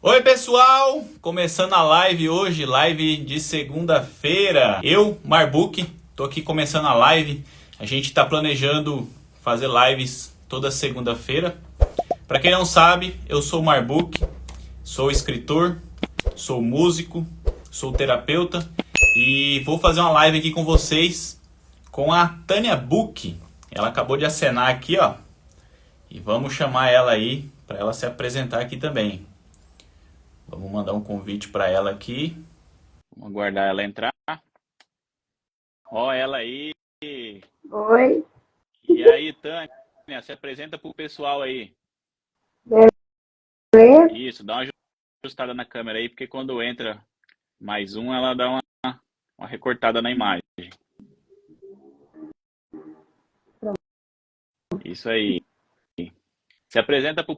Oi pessoal, começando a live hoje, live de segunda-feira. Eu, Marbook, tô aqui começando a live. A gente tá planejando fazer lives toda segunda-feira. Para quem não sabe, eu sou o Marbook, sou escritor, sou músico, sou terapeuta e vou fazer uma live aqui com vocês com a Tânia Book. Ela acabou de acenar aqui, ó. E vamos chamar ela aí para ela se apresentar aqui também. Vamos mandar um convite para ela aqui. Vamos aguardar ela entrar. Ó, ela aí. Oi, E aí, Tânia, se apresenta pro pessoal aí. beleza? Isso, dá uma ajustada na câmera aí, porque quando entra mais um, ela dá uma recortada na imagem. Isso aí. Se apresenta pro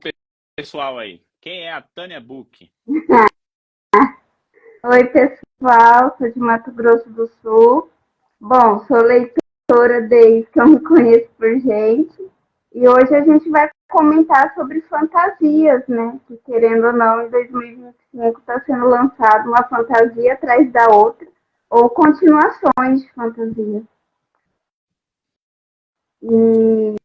pessoal aí. Quem é a Tânia Book? Oi, pessoal, sou de Mato Grosso do Sul. Bom, sou leitora desde que eu me conheço por gente. E hoje a gente vai comentar sobre fantasias, né? Que, querendo ou não, em 2025 está sendo lançada uma fantasia atrás da outra, ou continuações de fantasia. E,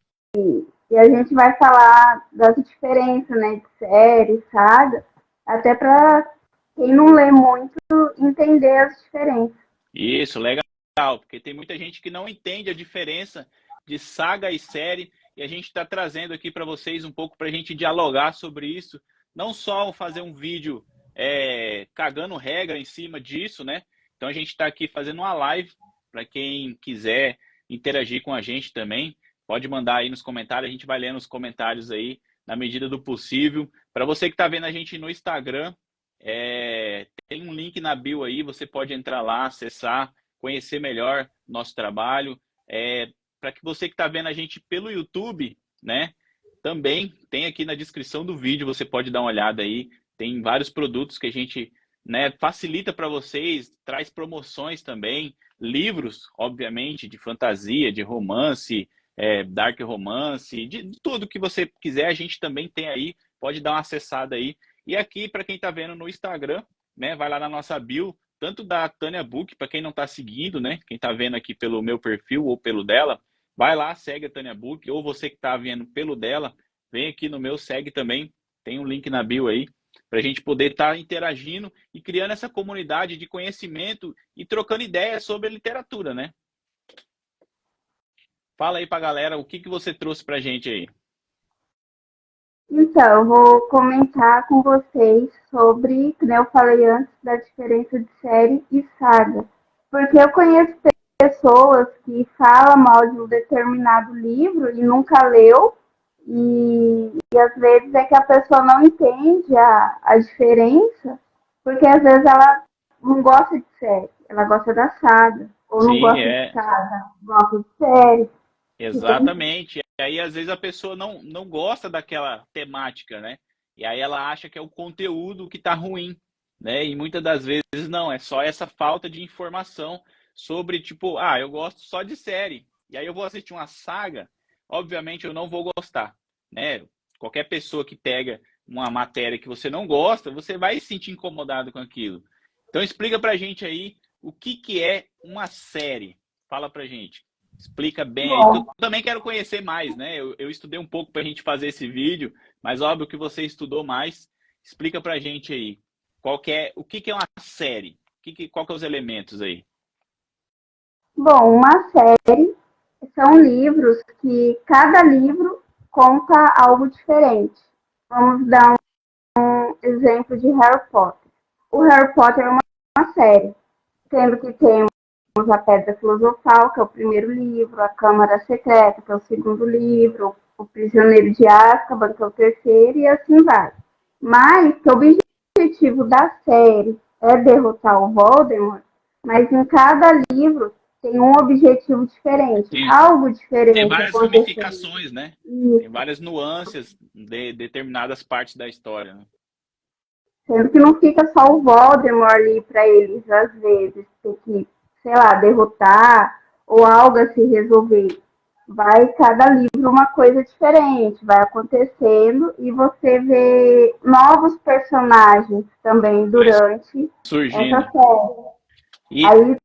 e a gente vai falar das diferenças, né? De série, saga, até para quem não lê muito entender as diferenças. Isso, legal, porque tem muita gente que não entende a diferença de saga e série, e a gente está trazendo aqui para vocês um pouco para a gente dialogar sobre isso, não só fazer um vídeo cagando regra em cima disso, né? Então a gente está aqui fazendo uma live para quem quiser interagir com a gente também, pode mandar aí nos comentários, a gente vai lendo os comentários aí na medida do possível. Para você que está vendo a gente no Instagram, tem um link na bio aí, você pode entrar lá, acessar, conhecer melhor nosso trabalho. Para que você que está vendo a gente pelo YouTube, né? Também tem aqui na descrição do vídeo, você pode dar uma olhada aí. Tem vários produtos que a gente, né, facilita para vocês, traz promoções também, livros, obviamente, de fantasia, de romance, dark romance, de tudo que você quiser, a gente também tem aí, pode dar uma acessada aí. E aqui, para quem está vendo no Instagram, né, vai lá na nossa bio, tanto da Tânia Book, para quem não está seguindo, né, quem está vendo aqui pelo meu perfil ou pelo dela, vai lá, segue a Tânia Book, ou você que está vendo pelo dela, vem aqui no meu, segue também, tem um link na bio aí, para a gente poder estar interagindo e criando essa comunidade de conhecimento e trocando ideias sobre a literatura, né? Fala aí para a galera o que você trouxe para a gente aí. Então, eu vou comentar com vocês sobre, como eu falei antes, da diferença de série e saga. Porque eu conheço pessoas que falam mal de um determinado livro e nunca leu, e às vezes é que a pessoa não entende a diferença, porque às vezes ela não gosta de série, ela gosta da saga, ou não Sim, gosta de saga, gosta de série. Então, exatamente. E aí, às vezes, a pessoa não gosta daquela temática, né? E aí ela acha que é o conteúdo que tá ruim, né? E muitas das vezes não, é só essa falta de informação sobre, tipo, eu gosto só de série. E aí eu vou assistir uma saga, obviamente eu não vou gostar, né? Qualquer pessoa que pega uma matéria que você não gosta, você vai se sentir incomodado com aquilo. Então explica pra gente aí o que é uma série. Fala pra gente. Explica bem aí, porque eu bom, também quero conhecer mais, né? Eu estudei um pouco para a gente fazer esse vídeo, mas óbvio que você estudou mais. Explica pra gente aí, o que é uma série? Qual que é os elementos aí? bom, uma série são livros que cada livro conta algo diferente. Vamos dar um exemplo de Harry Potter. O Harry Potter é uma série, sendo que temos a Pedra Filosofal, que é o primeiro livro, a Câmara Secreta, que é o segundo livro, o Prisioneiro de Azkaban, que é o terceiro, e assim vai. Mas o objetivo da série é derrotar o Voldemort, mas em cada livro tem um objetivo diferente, Tem, algo tem diferente várias acontecendo. ramificações, né? Tem Isso. várias nuances de determinadas partes da história, né? Sendo que não fica só o Voldemort ali para eles, às vezes, ter que, sei lá, derrotar ou algo a se resolver. vai cada livro uma coisa diferente, vai acontecendo e você vê novos personagens também Vai durante essa surgindo. série. E Aí,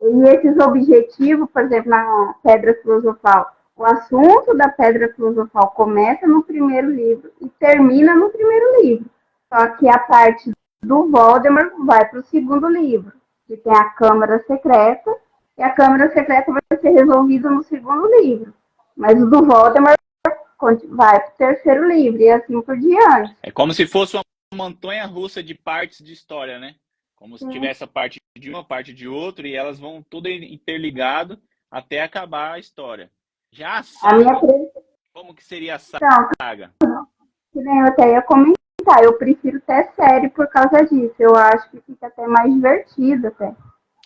e esses objetivos, por exemplo, na Pedra Filosofal, o assunto da Pedra Filosofal começa no primeiro livro e termina no primeiro livro. Só que a parte do Voldemort vai para o segundo livro, que tem a Câmara Secreta, e a Câmara Secreta vai ser resolvida no segundo livro. Mas o do Voldemort vai para o terceiro livro, e assim por diante. é como se fosse uma montanha-russa de partes de história, né? Como se Sim. tivesse a parte de uma, parte de outra, e elas vão tudo interligado até acabar a história. Já a A minha saga, previsão, como que seria a saga? que nem eu até ia comentar, eu prefiro até série por causa disso. Eu acho que fica até mais divertido até.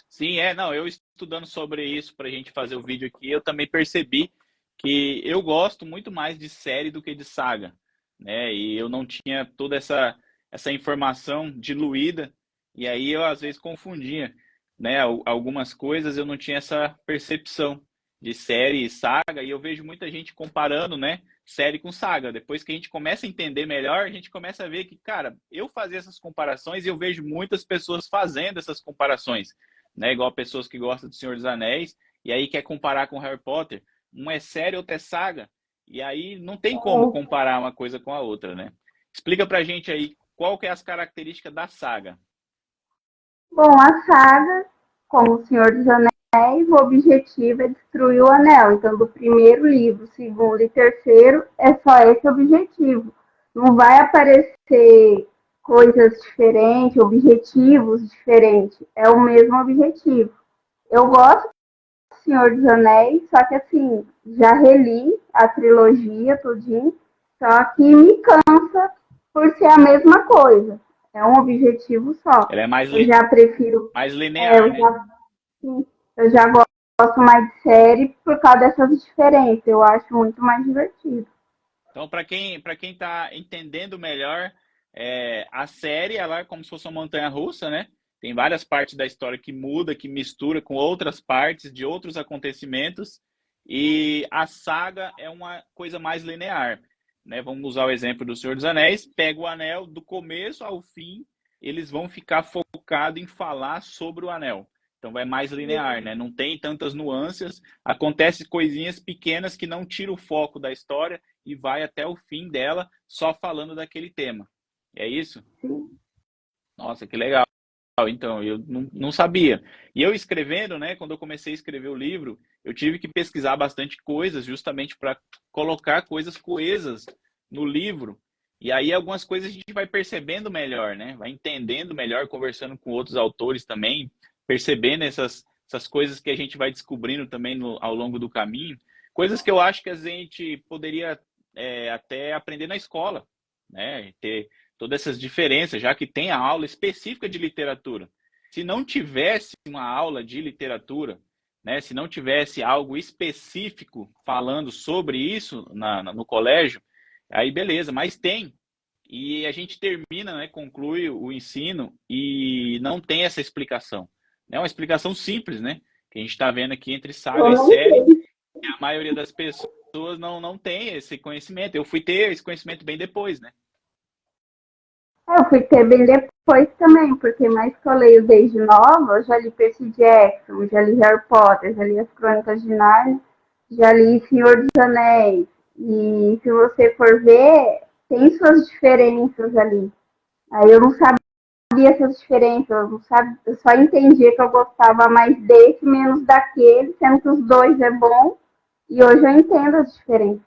Sim, não, eu estudando sobre isso para a gente fazer o vídeo aqui, eu também percebi que eu gosto muito mais de série do que de saga, né? E eu não tinha toda essa informação diluída, e aí eu às vezes confundia, né? Algumas coisas eu não tinha essa percepção de série e saga, e eu vejo muita gente comparando, né? Série com saga. Depois que a gente começa a entender melhor, a gente começa a ver que, cara, eu fazia essas comparações e eu vejo muitas pessoas fazendo essas comparações, né? Igual pessoas que gostam de Senhor dos Anéis e aí quer comparar com Harry Potter. Um é série, outro é saga. E aí não tem como comparar uma coisa com a outra, né? Explica pra gente aí qual que é as características da saga. Bom, a saga, como o Senhor dos Anéis, o objetivo é destruir o anel. Então, do primeiro livro, segundo e terceiro, é só esse objetivo. Não vai aparecer coisas diferentes, objetivos diferentes. É o mesmo objetivo. Eu gosto do Senhor dos Anéis, só que assim, já reli a trilogia tudinho, só que me cansa por ser a mesma coisa. É um objetivo só. Ela é mais, Eu já prefiro, mais linear, eu né? já, sim, eu já gosto mais de série por causa dessas diferenças. Eu acho muito mais divertido. Então, para quem está entendendo melhor, a série ela é como se fosse uma montanha-russa, né? Tem várias partes da história que muda, que mistura com outras partes de outros acontecimentos. E a saga é uma coisa mais linear, né? Vamos usar o exemplo do Senhor dos Anéis. Pega o anel do começo ao fim, eles vão ficar focados em falar sobre o anel. Então é mais linear, né? Não tem tantas nuances. Acontece coisinhas pequenas que não tiram o foco da história e vai até o fim dela só falando daquele tema. É isso? Sim. Nossa, que legal. Então, eu não sabia. E eu escrevendo, né, quando eu comecei a escrever o livro, eu tive que pesquisar bastante coisas justamente para colocar coisas coesas no livro. E aí algumas coisas a gente vai percebendo melhor, né? Vai entendendo melhor, conversando com outros autores também, percebendo essas coisas que a gente vai descobrindo também ao longo do caminho. Coisas que eu acho que a gente poderia até aprender na escola, né? Ter todas essas diferenças, já que tem a aula específica de literatura. Se não tivesse uma aula de literatura, né, se não tivesse algo específico falando sobre isso no colégio, aí beleza, mas tem. E a gente termina, né, conclui o ensino e não tem essa explicação. É uma explicação simples, né? Que a gente está vendo aqui entre Eu saga e não série, sei. e a maioria das pessoas não tem esse conhecimento. Eu fui ter esse conhecimento bem depois, né? Eu fui ter bem depois também, porque mais que eu leio desde nova, eu já li Percy Jackson, já li Harry Potter, já li As Crônicas de Narnia, já li Senhor dos Anéis. E se você for ver, tem suas diferenças ali. Aí eu não sabia essas diferenças, eu, não sabia, eu só entendia que eu gostava mais desse, menos daquele, sendo que os dois é bom. E hoje eu entendo as diferenças.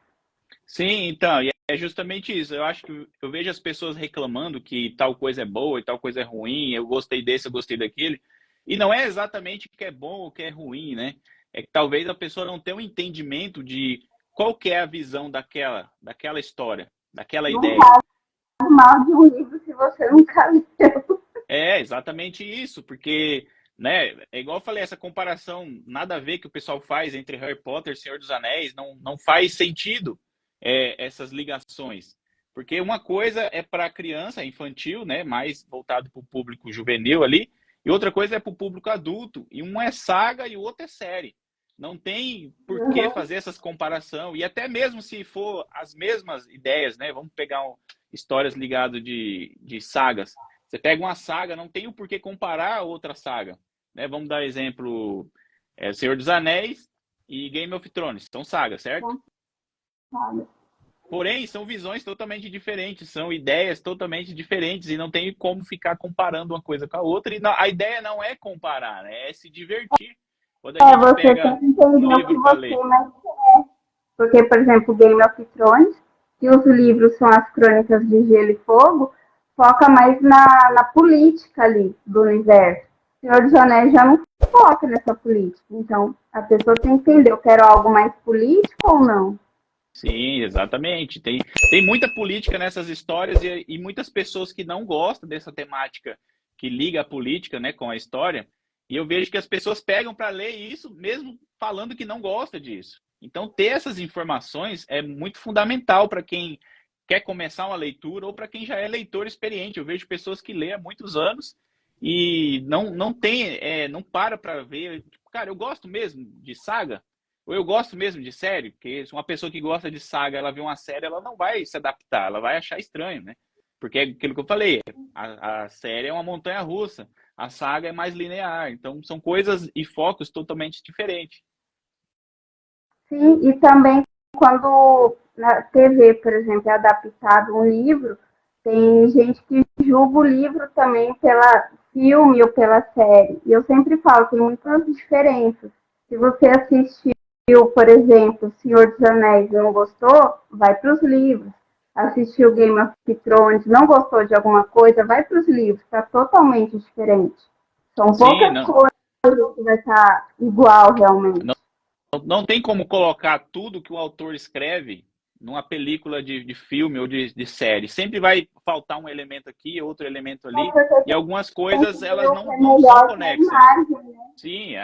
Sim, então, e é justamente isso. Eu acho que eu vejo as pessoas reclamando que tal coisa é boa e tal coisa é ruim, eu gostei desse, eu gostei daquele. E não é exatamente o que é bom ou o que é ruim, né? É que talvez a pessoa não tenha um entendimento de qual que é a visão daquela história, daquela Não ideia. faz mal de um livro se você nunca leu. É exatamente isso, porque, né, é igual eu falei, essa comparação nada a ver que o pessoal faz entre Harry Potter e Senhor dos Anéis, não faz sentido essas ligações. Porque uma coisa é para criança, infantil, né, mais voltado para o público juvenil ali, e outra coisa é para o público adulto, e um é saga e o outro é série. Não tem por que fazer essas comparação. E até mesmo se for as mesmas ideias, né? Vamos pegar histórias ligadas de sagas. Você pega uma saga, não tem o porquê comparar a outra saga. Né? Vamos dar exemplo, Senhor dos Anéis e Game of Thrones. São sagas, certo? Porém, são visões totalmente diferentes, são ideias totalmente diferentes e não tem como ficar comparando uma coisa com a outra. E a ideia não é comparar, né? É se divertir. Quando a gente você pega tem que entender um o que livro para você ler. mais quer. Porque, por exemplo, Game of Thrones, que os livros são as crônicas de Gelo e Fogo, foca mais na política ali do universo. Senhor dos Anéis já não foca nessa política. Então, a pessoa tem que entender, eu quero algo mais político ou não? Sim, exatamente. Tem muita política nessas histórias e muitas pessoas que não gostam dessa temática que liga a política, né, com a história. E eu vejo que as pessoas pegam para ler isso mesmo falando que não gosta disso. Então, ter essas informações é muito fundamental para quem quer começar uma leitura ou para quem já é leitor experiente. Eu vejo pessoas que lêem há muitos anos e não tem, não para ver. Tipo, cara, eu gosto mesmo de saga. Ou eu gosto mesmo de série, porque se uma pessoa que gosta de saga, ela vê uma série, ela não vai se adaptar, ela vai achar estranho, né? Porque é aquilo que eu falei, a série é uma montanha russa, a saga é mais linear, então são coisas e focos totalmente diferentes. Sim, e também quando na TV, por exemplo, é adaptado um livro, tem gente que julga o livro também pela filme ou pela série. E eu sempre falo, tem muitas diferenças. Se você assistiu, por exemplo, Senhor dos Anéis e não gostou, vai para os livros. Assistiu Game of Thrones, não gostou de alguma coisa, vai para os livros, está totalmente diferente. São Sim, poucas coisas que vai estar igual realmente. não tem como colocar tudo que o autor escreve numa película de filme ou de série. Sempre vai faltar um elemento aqui, outro elemento ali, e algumas coisas elas não são conexas, né? Sim,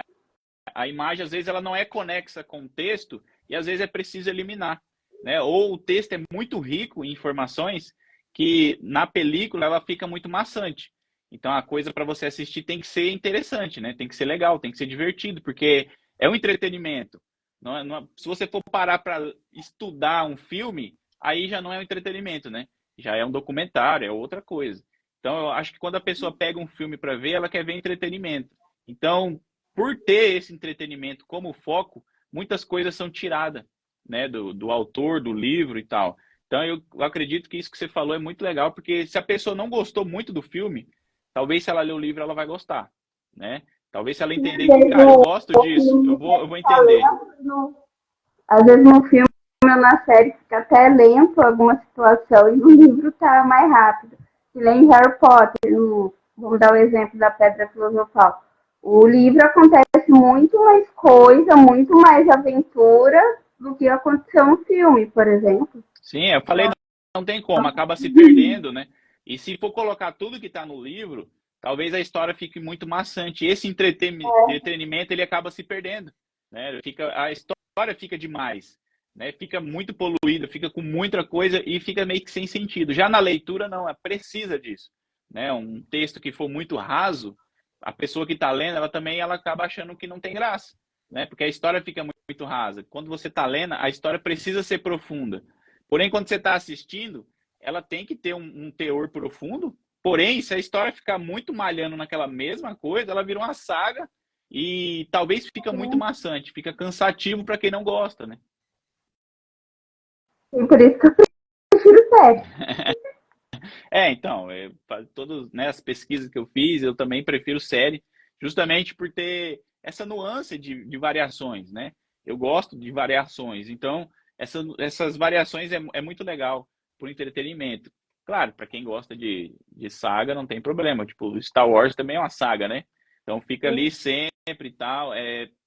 a imagem às vezes ela não é conexa com o texto e às vezes é preciso eliminar, né? Ou o texto é muito rico em informações que na película ela fica muito maçante. Então a coisa para você assistir tem que ser interessante, né? Tem que ser legal, tem que ser divertido, porque é um entretenimento. Se você for parar para estudar um filme, aí já não é um entretenimento, né? Já é um documentário, é outra coisa. Então eu acho que quando a pessoa pega um filme para ver, ela quer ver entretenimento. Então, por ter esse entretenimento como foco, muitas coisas são tiradas, né, do autor, do livro e tal. Então, eu acredito que isso que você falou é muito legal, porque se a pessoa não gostou muito do filme, talvez se ela ler o livro, ela vai gostar, né? Talvez se ela entender que, cara, eu gosto disso, eu vou entender. Às vezes no filme ou na série fica até lento alguma situação e no livro tá mais rápido. Se lê em Harry Potter, vamos dar o exemplo da Pedra Filosofal. O livro acontece muito mais coisa, muito mais aventura do que aconteceu no filme, por exemplo. Sim, eu falei, não tem como, acaba se perdendo, né? E se for colocar tudo que está no livro, talvez a história fique muito maçante. Esse entretenimento, ele acaba se perdendo, né? A história fica demais, né? Fica muito poluída, fica com muita coisa e fica meio que sem sentido. Já na leitura, não, precisa disso, né? Um texto que for muito raso, a pessoa que está lendo, ela acaba achando que não tem graça, né? Porque a história fica muito rasa. Quando você está lendo, a história precisa ser profunda. Porém, quando você está assistindo, ela tem que ter um teor profundo. Porém, se a história ficar muito malhando naquela mesma coisa, ela vira uma saga e talvez fica muito maçante, fica cansativo para quem não gosta, né? E por isso que eu prefiro série. Então, todas, né, as pesquisas que eu fiz, eu também prefiro série, justamente por ter essa nuance de variações, né? Eu gosto de variações, então essas variações é muito legal por entretenimento. Claro, para quem gosta de saga não tem problema, tipo, Star Wars também é uma saga, né? Então fica ali sempre e tal.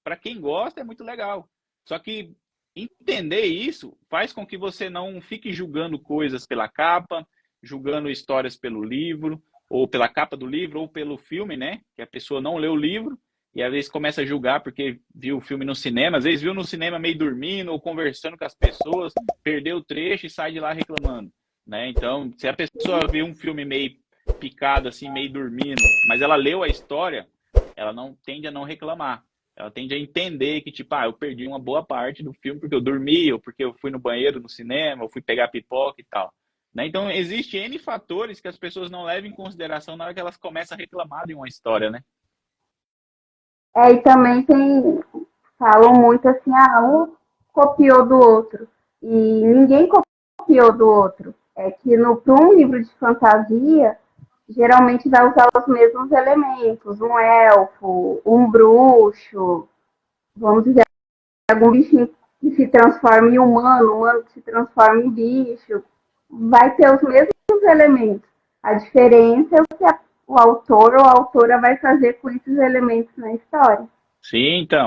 Para quem gosta é muito legal. Só que entender isso faz com que você não fique julgando coisas pela capa, julgando histórias pelo livro, ou pela capa do livro, ou pelo filme, né? Que a pessoa não leu o livro e às vezes começa a julgar porque viu o filme no cinema, às vezes viu no cinema meio dormindo ou conversando com as pessoas, perdeu o trecho e sai de lá reclamando, né? Então, se a pessoa viu um filme meio picado assim, meio dormindo, mas ela leu a história, ela não tende a não reclamar. Ela tende a entender que, tipo, eu perdi uma boa parte do filme porque eu dormi, ou porque eu fui no banheiro no cinema, ou fui pegar pipoca e tal. Né? Então, existe N fatores que as pessoas não levam em consideração na hora que elas começam a reclamar de uma história, né? E também falam muito assim, um copiou do outro. E ninguém copiou do outro. É que para um livro de fantasia, geralmente vai usar os mesmos elementos, um elfo, um bruxo, vamos dizer, algum bichinho que se transforma em humano, humano que se transforma em bicho, vai ter os mesmos elementos. A diferença é o que o autor ou a autora vai fazer com esses elementos na história. Sim, então,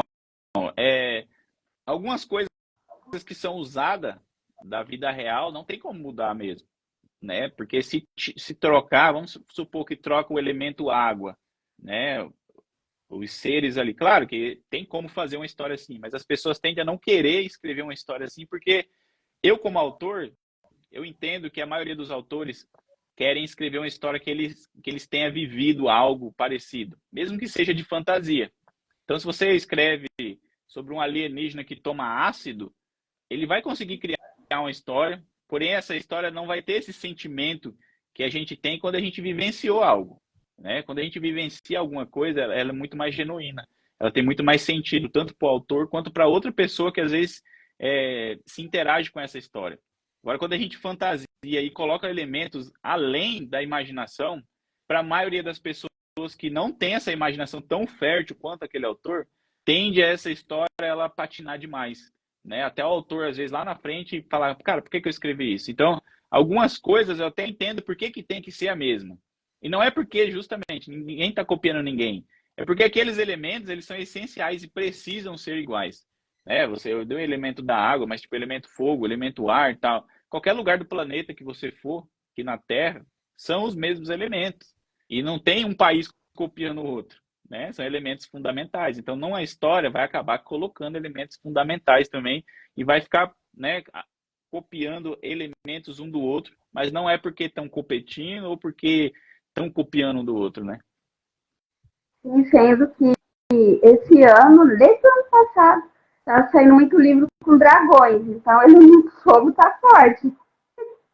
algumas coisas que são usadas da vida real não tem como mudar mesmo, né? Porque se trocar, vamos supor que troca o elemento água, né? Os seres ali, claro que tem como fazer uma história assim, mas as pessoas tendem a não querer escrever uma história assim, porque eu, como autor, eu entendo que a maioria dos autores querem escrever uma história que eles tenham vivido algo parecido, mesmo que seja de fantasia. Então, se você escreve sobre um alienígena que toma ácido, ele vai conseguir criar uma história, porém essa história não vai ter esse sentimento que a gente tem quando a gente vivenciou algo. Né? Quando a gente vivencia alguma coisa, ela é muito mais genuína. Ela tem muito mais sentido, tanto para o autor quanto para outra pessoa que às vezes se interage com essa história. Agora, quando a gente fantasia e coloca elementos além da imaginação, para a maioria das pessoas que não tem essa imaginação tão fértil quanto aquele autor, tende a essa história ela patinar demais. Né? Até o autor, às vezes, lá na frente, falar, cara, por que eu escrevi isso? Então, algumas coisas eu até entendo por que tem que ser a mesma. E não é porque, justamente, ninguém está copiando ninguém. É porque aqueles elementos, eles são essenciais e precisam ser iguais. Você deu o elemento da água, mas tipo, elemento fogo, elemento ar e tal. Qualquer lugar do planeta que você for, aqui na Terra, são os mesmos elementos. E não tem um país copiando o outro. Né? São elementos fundamentais. Então, não a história vai acabar colocando elementos fundamentais também e vai ficar, né, copiando elementos um do outro, mas não é porque estão competindo ou porque estão copiando um do outro, né? Sendo que esse ano, desde o ano passado, tá saindo muito livro com dragões, então o elemento fogo tá forte.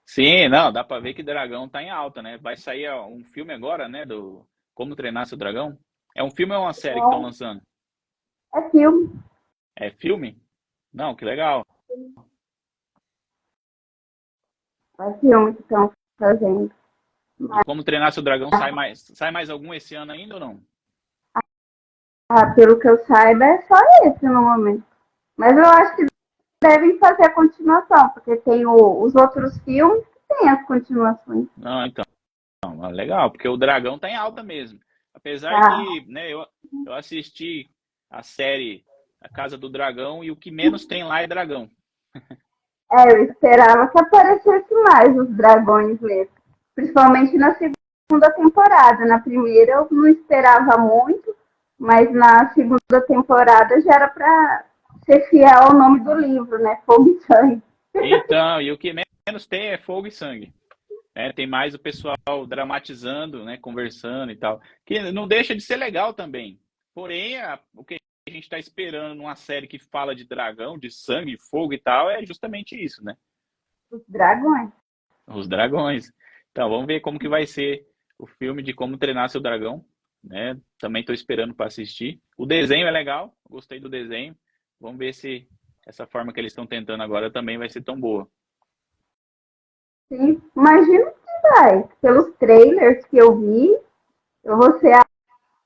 Sim, não, dá pra ver que Dragão tá em alta, né? Vai sair um filme agora, né, do Como Treinar Seu Dragão. É um filme ou uma série que estão Então, lançando? é filme. É filme? Não, que legal. É filme que estão fazendo. E Como Treinar Seu Dragão sai mais algum esse ano ainda ou não? Pelo que eu saiba, é só esse no momento. Mas eu acho que devem fazer a continuação, porque tem os outros filmes que tem as continuações. Não, então, legal, porque o Dragão tá em alta mesmo. Apesar Tá? que, né, eu assisti a série A Casa do Dragão e o que menos tem lá é dragão. Eu esperava que aparecesse mais os dragões mesmo. Principalmente na segunda temporada. Na primeira eu não esperava muito, mas na segunda temporada já era para ser fiel ao nome do livro, né? Fogo e Sangue. Então, e o que menos tem é fogo e sangue. Tem mais o pessoal dramatizando, né, conversando e tal, que não deixa de ser legal também. Porém, o que a gente está esperando numa série que fala de dragão, de sangue, fogo e tal, é justamente isso, né? Os dragões. Os dragões. Então, vamos ver como que vai ser o filme de Como Treinar Seu Dragão, né? Também estou esperando para assistir. O desenho é legal, gostei do desenho. Vamos ver se essa forma que eles estão tentando agora também vai ser tão boa. Sim, imagino que vai. Pelos trailers que eu vi, eu vou ser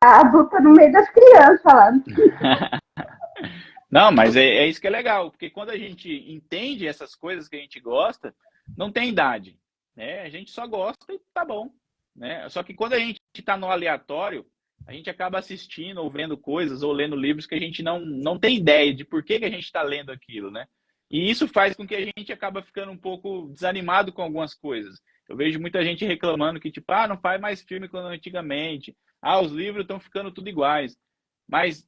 a adulta no meio das crianças lá. Não, mas é isso que é legal, porque quando a gente entende essas coisas que a gente gosta, não tem idade, né? A gente só gosta e tá bom, né? Só que quando a gente está no aleatório, a gente acaba assistindo ou vendo coisas ou lendo livros que a gente não tem ideia de por que a gente está lendo aquilo, né? E isso faz com que a gente acaba ficando um pouco desanimado com algumas coisas. Eu vejo muita gente reclamando que, tipo, não faz mais filme como antigamente. Os livros estão ficando tudo iguais. Mas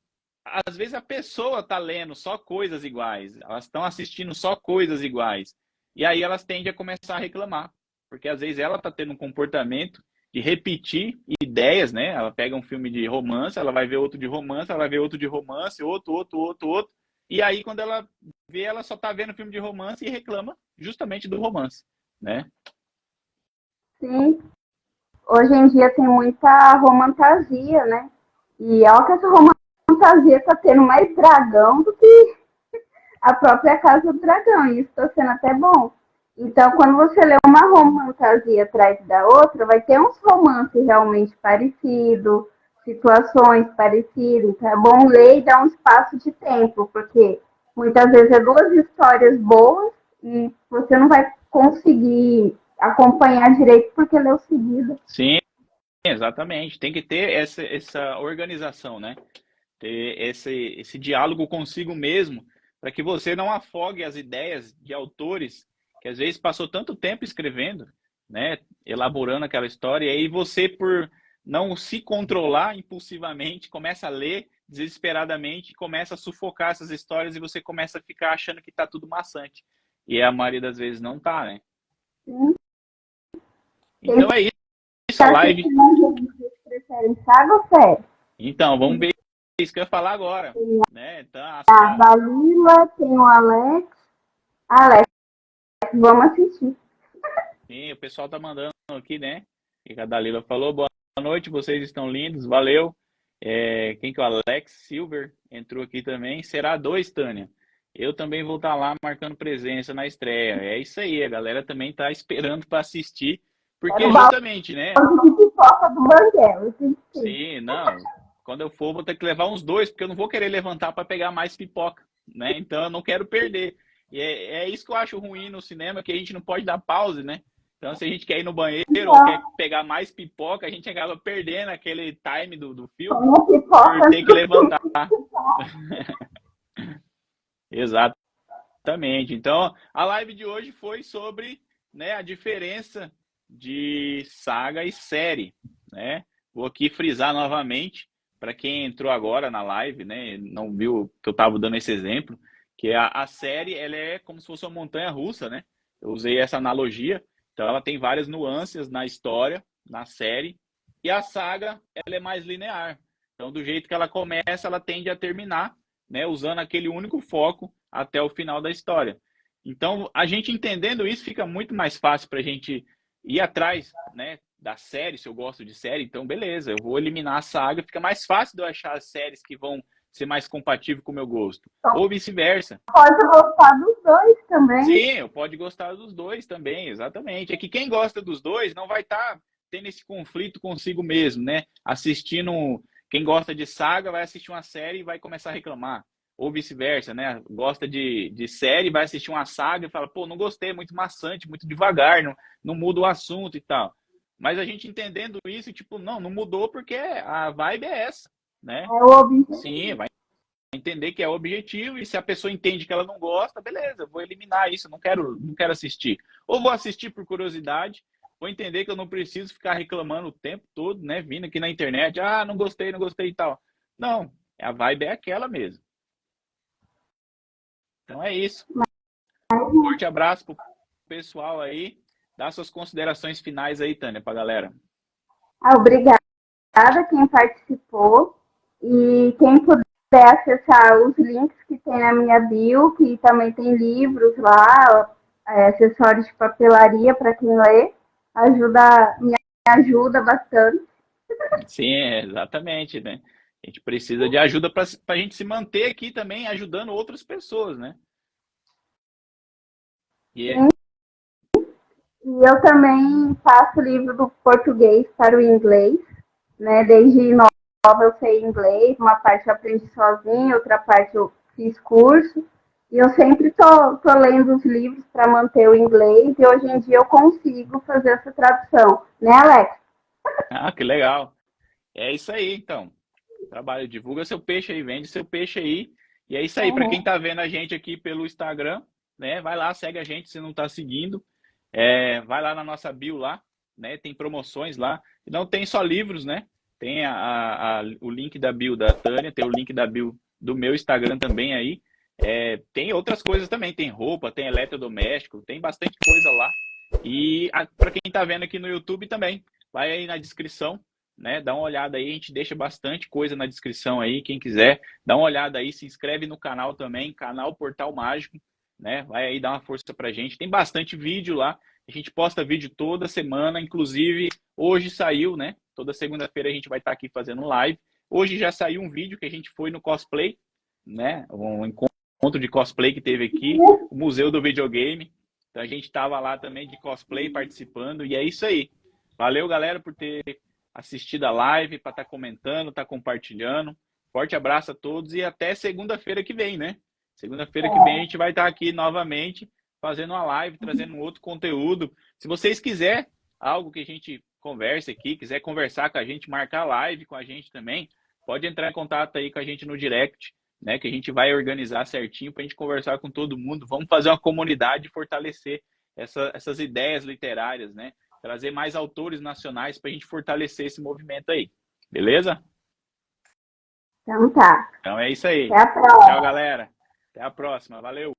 às vezes a pessoa está lendo só coisas iguais, elas estão assistindo só coisas iguais. E aí elas tendem a começar a reclamar, porque às vezes ela está tendo um comportamento de repetir ideias, né? Ela pega um filme de romance, ela vai ver outro de romance, ela vai ver outro de romance, outro. E aí, quando ela vê, ela só tá vendo filme de romance e reclama justamente do romance, né? Sim, hoje em dia tem muita romantasia, né? E olha que essa romantasia tá tendo mais dragão do que a própria Casa do Dragão, e isso está sendo até bom. Então, quando você lê uma romantasia atrás da outra, vai ter uns romances realmente parecidos, situações parecidas. Então, é bom ler e dar um espaço de tempo, porque muitas vezes é duas histórias boas e você não vai conseguir acompanhar direito porque leu seguida. Sim, exatamente. Tem que ter essa organização, né? Ter esse diálogo consigo mesmo, para que você não afogue as ideias de autores que às vezes passou tanto tempo escrevendo, né, elaborando aquela história, e aí você, por não se controlar impulsivamente, começa a ler desesperadamente, começa a sufocar essas histórias e você começa a ficar achando que está tudo maçante. E a maioria das vezes não tá, né? Sim. Então é isso, a Tá live. assistindo, vocês preferem saga ou série? Então, vamos ver isso que eu ia falar agora, né? Então, A Dalila, tem o Alex. Alex, vamos assistir. sim, o pessoal tá mandando aqui, né? E a Dalila falou, boa noite, vocês estão lindos, valeu. Quem que é o Alex Silver entrou aqui também. Será 2, Tânia. Eu também vou estar lá marcando presença na estreia. É isso aí, a galera também tá esperando para assistir, porque justamente, né? De pipoca do Banguela. Sim, não. Quando eu for, vou ter que levar uns 2, porque eu não vou querer levantar para pegar mais pipoca, né? Então eu não quero perder. E é isso que eu acho ruim no cinema, que a gente não pode dar pause, né? Então, se a gente quer ir no banheiro ou quer pegar mais pipoca, a gente acaba perdendo aquele time do filme por ter que levantar. Exatamente. Então, a live de hoje foi sobre, né, a diferença de saga e série, né? Vou aqui frisar novamente, para quem entrou agora na live, né, não viu que eu estava dando esse exemplo, que a série ela é como se fosse uma montanha russa, né? Eu usei essa analogia. Então, ela tem várias nuances na história, na série, e a saga ela é mais linear. Então, do jeito que ela começa, ela tende a terminar, né, usando aquele único foco até o final da história. Então, a gente entendendo isso, fica muito mais fácil para a gente ir atrás, né, da série, se eu gosto de série, então beleza, eu vou eliminar a saga, fica mais fácil de eu achar as séries que vão ser mais compatíveis com o meu gosto. Ou vice-versa. Pode gostar dos dois também. Sim, eu pode gostar dos dois também, exatamente. É que quem gosta dos dois não vai estar tendo esse conflito consigo mesmo, né? Assistindo, quem gosta de saga vai assistir uma série e vai começar a reclamar. Ou vice-versa, né? Gosta de série, vai assistir uma saga e fala, pô, não gostei, é muito maçante, muito devagar, não muda o assunto e tal. Mas a gente entendendo isso, tipo, não mudou porque a vibe é essa, né? É o objetivo. Sim, vai entender que é o objetivo, e se a pessoa entende que ela não gosta, beleza, vou eliminar isso, não quero assistir. Ou vou assistir por curiosidade, vou entender que eu não preciso ficar reclamando o tempo todo, né? Vindo aqui na internet, não gostei e tal. Não, a vibe é aquela mesmo. Então é isso. Um forte abraço pro pessoal aí. Dá suas considerações finais aí, Tânia, pra galera. Obrigada a quem participou. E quem puder acessar os links que tem na minha bio, que também tem livros lá, acessórios de papelaria para quem lê, me ajuda bastante. Sim, exatamente, né? A gente precisa de ajuda para a gente se manter aqui também ajudando outras pessoas, né? E eu também faço livro do português para o inglês, né? Desde nova eu sei inglês, uma parte eu aprendi sozinha, outra parte eu fiz curso. E eu sempre tô lendo os livros para manter o inglês e hoje em dia eu consigo fazer essa tradução, né, Alex? Que legal. É isso aí, então. Trabalho, divulga seu peixe aí, vende seu peixe aí. E é isso aí. Para quem tá vendo a gente aqui pelo Instagram, né? Vai lá, segue a gente se não tá seguindo. Vai lá na nossa bio lá, né? Tem promoções lá. E não tem só livros, né? Tem o link da bio da Tânia, tem o link da bio do meu Instagram também aí. Tem outras coisas também, tem roupa, tem eletrodoméstico, tem bastante coisa lá. E para quem tá vendo aqui no YouTube também, vai aí na descrição, né? Dá uma olhada aí, a gente deixa bastante coisa na descrição aí, quem quiser, dá uma olhada aí, se inscreve no canal também, canal Portal Mágico, né? Vai aí dar uma força pra gente. Tem bastante vídeo lá, a gente posta vídeo toda semana, inclusive hoje saiu, né? Toda segunda-feira a gente vai estar aqui fazendo live. Hoje já saiu um vídeo que a gente foi no cosplay, né? Um encontro de cosplay que teve aqui, o Museu do Videogame. Então a gente estava lá também de cosplay participando, e é isso aí. Valeu, galera, por ter assistido a live, para estar comentando, estar compartilhando. Forte abraço a todos e até segunda-feira que vem, né? Segunda-feira que vem a gente vai estar aqui novamente fazendo uma live, trazendo um outro conteúdo. Se vocês quiserem algo que a gente converse aqui, quiser conversar com a gente, marcar live com a gente também, pode entrar em contato aí com a gente no direct, né? Que a gente vai organizar certinho para a gente conversar com todo mundo. Vamos fazer uma comunidade e fortalecer essas ideias literárias, né? Trazer mais autores nacionais para a gente fortalecer esse movimento aí. Beleza? Então tá. Então é isso aí. Até a próxima. Tchau, galera. Até a próxima. Valeu.